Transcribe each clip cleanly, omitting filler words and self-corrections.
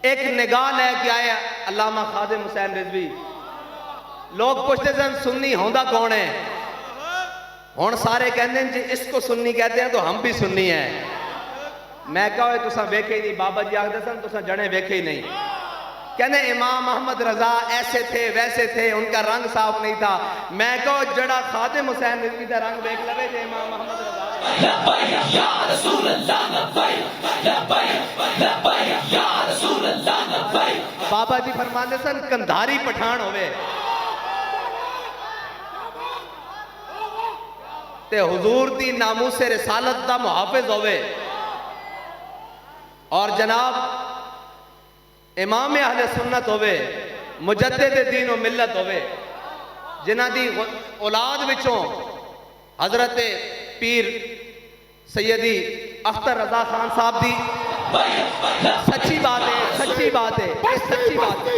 एक निगाह लेके आए अल्लामा खादिम हुसैन रिजवी। लोग पूछते सन सुन्नी होंदा कौन है? हुण सारे कहते हैं जी इसको सुन्नी कहते हैं तो हम भी सुन्नी हैं। मैं कहा तुसा वेखे ही नहीं। बाबा जी आखते सन तुसा जने वेखे ही नहीं। कहने इमाम अहमद रजा ऐसे थे वैसे थे, उनका रंग साफ नहीं था। मैं कहो जड़ा खादिम हुसैन रिजवी का रंग देख लवे जे इमाम अहमद रजा। बाबा जी फरमाते सन कंधारी पठान होवे ते हुजूर दी नामूसे रिसालत दा मुहाफिज होवे, और जनाब इमाम अहले सुन्नत होवे, मुजद्दिद दीन व मिल्लत होवे, जिन्हां दी औलाद विचों हजरत पीर सैयदी अख्तर रजा खान साहब दी सच्ची बात है, सच्ची बात है, सच्ची बात है,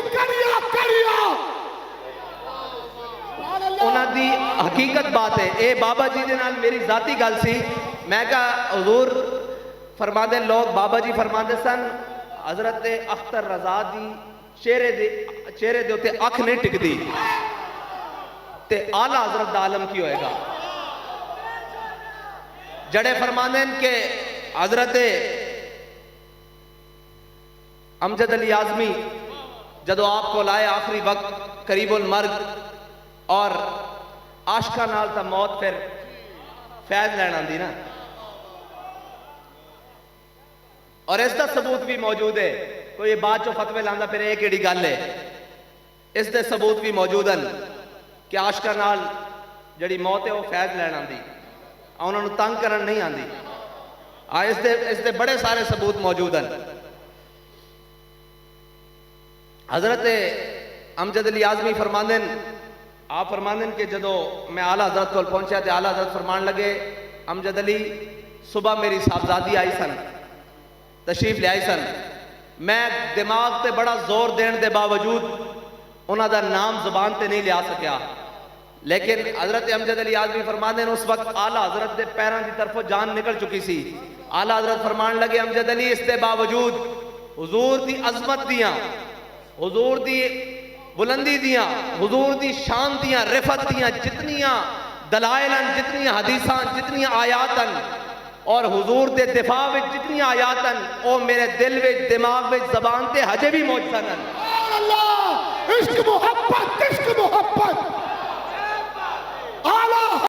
उन्हां दी हकीकत बात है। ए बाबा जी दे नाल मेरी जाती गल सी। मैं कहा हुजूर फरमाते लोग, बाबा जी फरमाते सन हजरत अख्तर रजा दी चेहरे दे उत्ते अख नहीं टिकदी ते आला हजरत दा आलम की होएगा। जड़े फरमाते के हजरत अमजद अली आजमी जदों आपको लाए आखिरी वक्त करीबुल मर्ग और आशका नाल ता मौत फिर फैज लैन आंदी ना, और इसका सबूत भी मौजूद है। कोई ये बात चो फतवे लांदा फिर एक केड़ी गल है, इसके सबूत भी मौजूद हैं कि आशका नाल जड़ी मौत है वह फैज लैन आंदी, उन्होंने तंग करन नहीं आंदी। हाँ, इसके बड़े सारे सबूत मौजूद हैं। हजरत अमजद अली आजमी फरमांदे, आप फरमांदे कि जदों मैं आला हजरत को पहुंचा तो आला हजरत फरमान लगे अमजद अली सुबह मेरी साहबजादी आई सन, तशरीफ ले आई सन, मैं दिमाग ते बड़ा जोर देने के बावजूद उन्हों का नाम जुबान ते नहीं लिया सकिया। लेकिन हजरत अमजद अली आजमी फरमाते हैं उस वक्त आला हजरत के पैरों की तरफों जान निकल चुकी सी। आला हजरत फरमान लगे अमजद अली इसके बावजूद हुजूर की अजमत दियाँ, हुजूर की बुलंदी दियाँ, हुजूर की शान दियाँ, रिफत दियाँ जितनियाँ दलाइल, जितनियाँ हदीसां, जितनियाँ आयातन और हुजूर के दिफा में जितनी आयातन वो मेरे दिल में दिमाग में जबान से हजे भी मौजूद हैं। इश्क मोहब्बत, इश्क मोहब्बत।